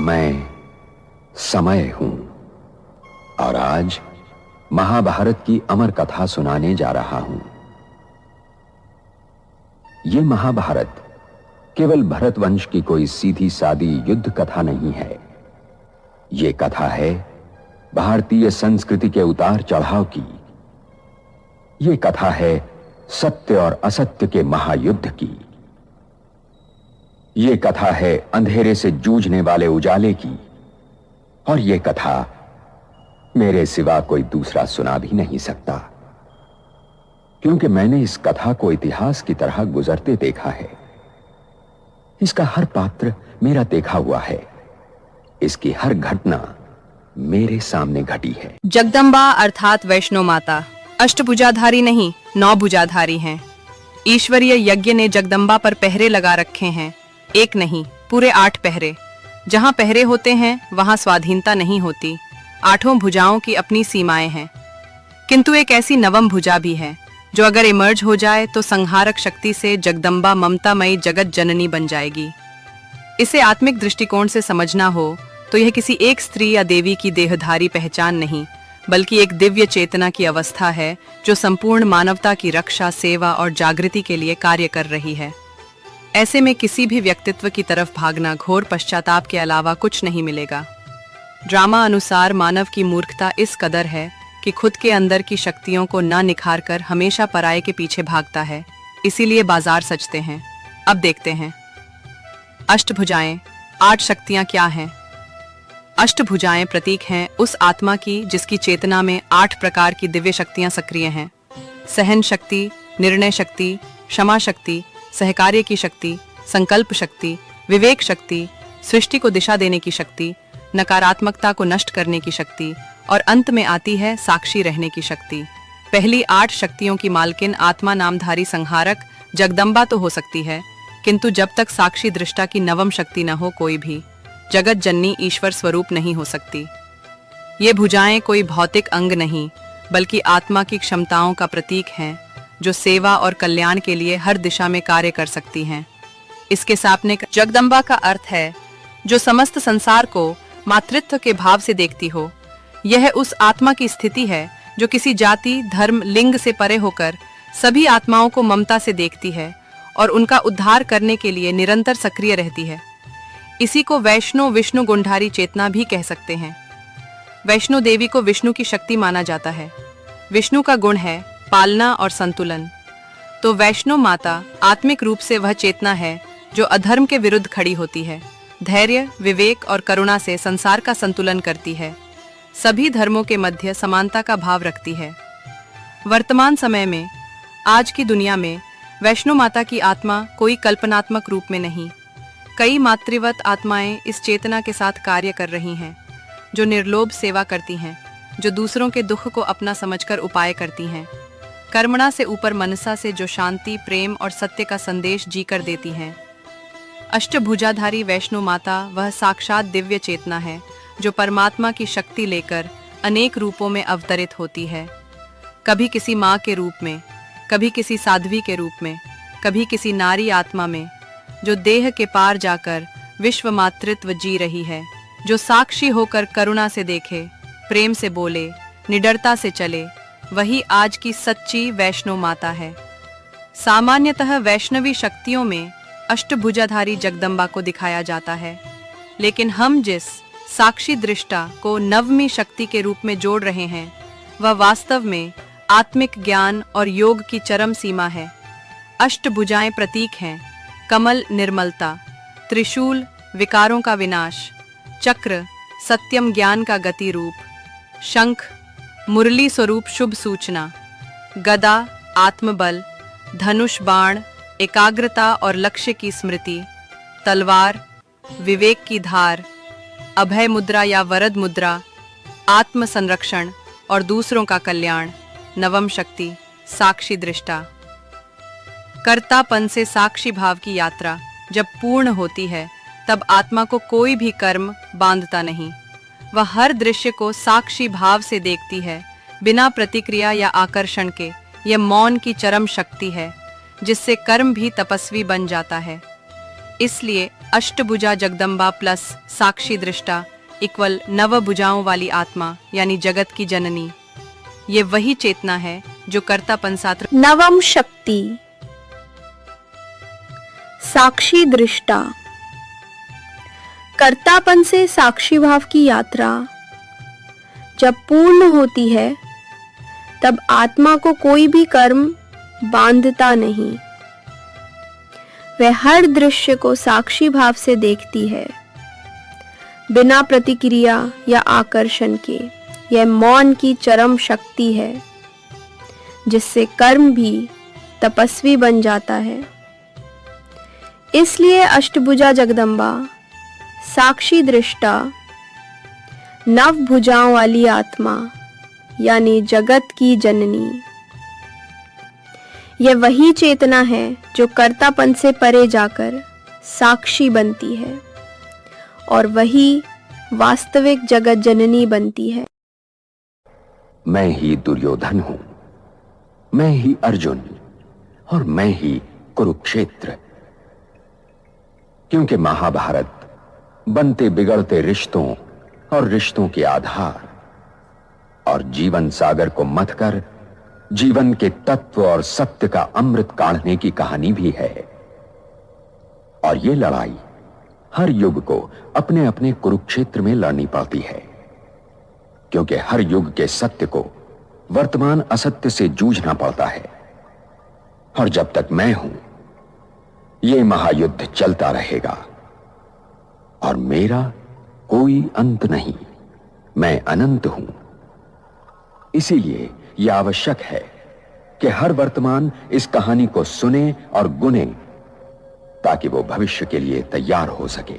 मैं समय हूं और आज महाभारत की अमर कथा सुनाने जा रहा हूं। यह महाभारत केवल भरत वंश की कोई सीधी सादी युद्ध कथा नहीं है। यह कथा है भारतीय संस्कृति के उतार चढ़ाव की। यह कथा है सत्य और असत्य के महायुद्ध की। यह कथा है अंधेरे से जूझने वाले उजाले की। और यह कथा मेरे सिवा कोई दूसरा सुना भी नहीं सकता, क्योंकि मैंने इस कथा को इतिहास की तरह गुजरते देखा है। इसका हर पात्र मेरा देखा हुआ है। इसकी हर घटना मेरे सामने घटी है। जगदम्बा अर्थात वैष्णो माता अष्टभुजाधारी नहीं, 9 भुजाधारी हैं। ईश्वरीय यज्ञ ने जगदम्बा पर पहरे लगा रखे हैं। एक नहीं, पूरे 8 पहरे। जहां पहरे होते हैं वहां स्वाधीनता नहीं होती। 8 भुजाओं की अपनी सीमाएं हैं, किंतु एक ऐसी नवम भुजा भी है जो अगर इमर्ज हो जाए तो संहारक शक्ति से जगदम्बा ममतामयी जगत जननी बन जाएगी। इसे आत्मिक दृष्टिकोण से समझना हो तो यह किसी एक स्त्री या देवी की देहधारी पहचान नहीं, बल्कि एक दिव्य चेतना की अवस्था है जो संपूर्ण मानवता की रक्षा, सेवा और जागृति के लिए कार्य कर रही है। ऐसे में किसी भी व्यक्तित्व की तरफ भागना घोर पश्चाताप के अलावा कुछ नहीं मिलेगा। ड्रामा अनुसार मानव की मूर्खता इस कदर है कि खुद के अंदर की शक्तियों को न निखार कर हमेशा पराये के पीछे भागता है। इसीलिए बाजार सजते हैं। अब देखते हैं अष्टभुजाएं, 8 शक्तियां क्या हैं। अष्टभुजाएं प्रतीक हैं उस आत्मा की जिसकी चेतना में 8 प्रकार की दिव्य शक्तियां सक्रिय हैं। सहन शक्ति, निर्णय शक्ति, क्षमा शक्ति, सहकार्य की शक्ति, संकल्प शक्ति, विवेक शक्ति, सृष्टि को दिशा देने की शक्ति, नकारात्मकता को नष्ट करने की शक्ति और अंत में आती है साक्षी रहने की शक्ति। पहली 8 शक्तियों की मालकिन आत्मा नामधारी संहारक जगदम्बा तो हो सकती है, किंतु जब तक साक्षी दृष्टा की नवम शक्ति न हो कोई भी जगत जननी ईश्वर स्वरूप नहीं हो सकती। ये भुजाएं कोई भौतिक अंग नहीं, बल्कि आत्मा की क्षमताओं का प्रतीक हैं जो सेवा और कल्याण के लिए हर दिशा में कार्य कर सकती हैं। इसके सामने जगदम्बा का अर्थ है जो समस्त संसार को मातृत्व के भाव से देखती हो। यह उस आत्मा की स्थिति है जो किसी जाति, धर्म, लिंग से परे होकर सभी आत्माओं को ममता से देखती है और उनका उद्धार करने के लिए निरंतर सक्रिय रहती है। इसी को वैष्णो विष्णु गुंडारी चेतना भी कह सकते हैं। वैष्णो देवी को विष्णु की शक्ति माना जाता है। विष्णु का गुण है पालना और संतुलन, तो वैष्णो माता आत्मिक रूप से वह चेतना है जो अधर्म के विरुद्ध खड़ी होती है, धैर्य, विवेक और करुणा से संसार का संतुलन करती है, सभी धर्मों के मध्य समानता का भाव रखती है। वर्तमान समय में, आज की दुनिया में वैष्णो माता की आत्मा कोई कल्पनात्मक रूप में नहीं, कई मातृवत आत्माएं इस चेतना के साथ कार्य कर रही हैं, जो निर्लोभ सेवा करती हैं, जो दूसरों के दुख को अपना समझकर उपाय करती हैं, कर्मणा से ऊपर मनसा से जो शांति, प्रेम और सत्य का संदेश जीकर देती हैं। अष्टभुजाधारी वैष्णो माता वह साक्षात दिव्य चेतना है जो परमात्मा की शक्ति लेकर अनेक रूपों में अवतरित होती है। कभी किसी माँ के रूप में, कभी किसी साध्वी के रूप में, कभी किसी नारी आत्मा में, जो देह के पार जाकर विश्व मातृत्व जी रही है, जो साक्षी होकर करुणा से देखे, प्रेम से बोले, निडरता से चले, वही आज की सच्ची वैष्णो माता है। सामान्यतः वैष्णवी शक्तियों में अष्टभुजाधारी जगदम्बा को दिखाया जाता है, लेकिन हम जिस साक्षी दृष्टा को नवमी शक्ति के रूप में जोड़ रहे हैं वह वास्तव में आत्मिक ज्ञान और योग की चरम सीमा है। अष्टभुजाएं प्रतीक हैं कमल निर्मलता, त्रिशूल विकारों का विनाश, चक्र सत्यम ज्ञान का गति रूप, शंख मुरली स्वरूप शुभ सूचना, गदा आत्मबल, धनुष बाण एकाग्रता और लक्ष्य की स्मृति, तलवार विवेक की धार, अभय मुद्रा या वरद मुद्रा आत्म संरक्षण और दूसरों का कल्याण, नवम शक्ति साक्षी दृष्टा। कर्तापन से साक्षी भाव की यात्रा जब पूर्ण होती है तब आत्मा को कोई भी कर्म बांधता नहीं। वह हर दृश्य को साक्षी भाव से देखती है, बिना प्रतिक्रिया या आकर्षण के। यह मौन की चरम शक्ति है जिससे कर्म भी तपस्वी बन जाता है। इसलिए अष्टभुजा जगदम्बा प्लस साक्षी दृष्टा इक्वल नव भुजाओं वाली आत्मा यानी जगत की जननी। ये वही चेतना है जो कर्तापन साथ नवम शक्ति साक्षी दृष्टा। कर्तापन से साक्षी भाव की यात्रा जब पूर्ण होती है तब आत्मा को कोई भी कर्म बांधता नहीं। वह हर दृश्य को साक्षी भाव से देखती है, बिना प्रतिक्रिया या आकर्षण के। यह मौन की चरम शक्ति है जिससे कर्म भी तपस्वी बन जाता है। इसलिए अष्टभुजा जगदम्बा साक्षी दृष्टा नव भुजाओं वाली आत्मा यानी जगत की जननी। यह वही चेतना है जो कर्तापन से परे जाकर साक्षी बनती है और वही वास्तविक जगत जननी बनती है। मैं ही दुर्योधन हूं, मैं ही अर्जुन और मैं ही कुरुक्षेत्र। क्योंकि महाभारत बनते बिगड़ते रिश्तों और रिश्तों के आधार और जीवन सागर को मथ कर जीवन के तत्व और सत्य का अमृत काढ़ने की कहानी भी है। और ये लड़ाई हर युग को अपने अपने कुरुक्षेत्र में लड़नी पड़ती है, क्योंकि हर युग के सत्य को वर्तमान असत्य से जूझना पड़ता है। और जब तक मैं हूं, ये महायुद्ध चलता रहेगा और मेरा कोई अंत नहीं। मैं अनंत हूं। इसीलिए यह आवश्यक है कि हर वर्तमान इस कहानी को सुने और गुने, ताकि वो भविष्य के लिए तैयार हो सके।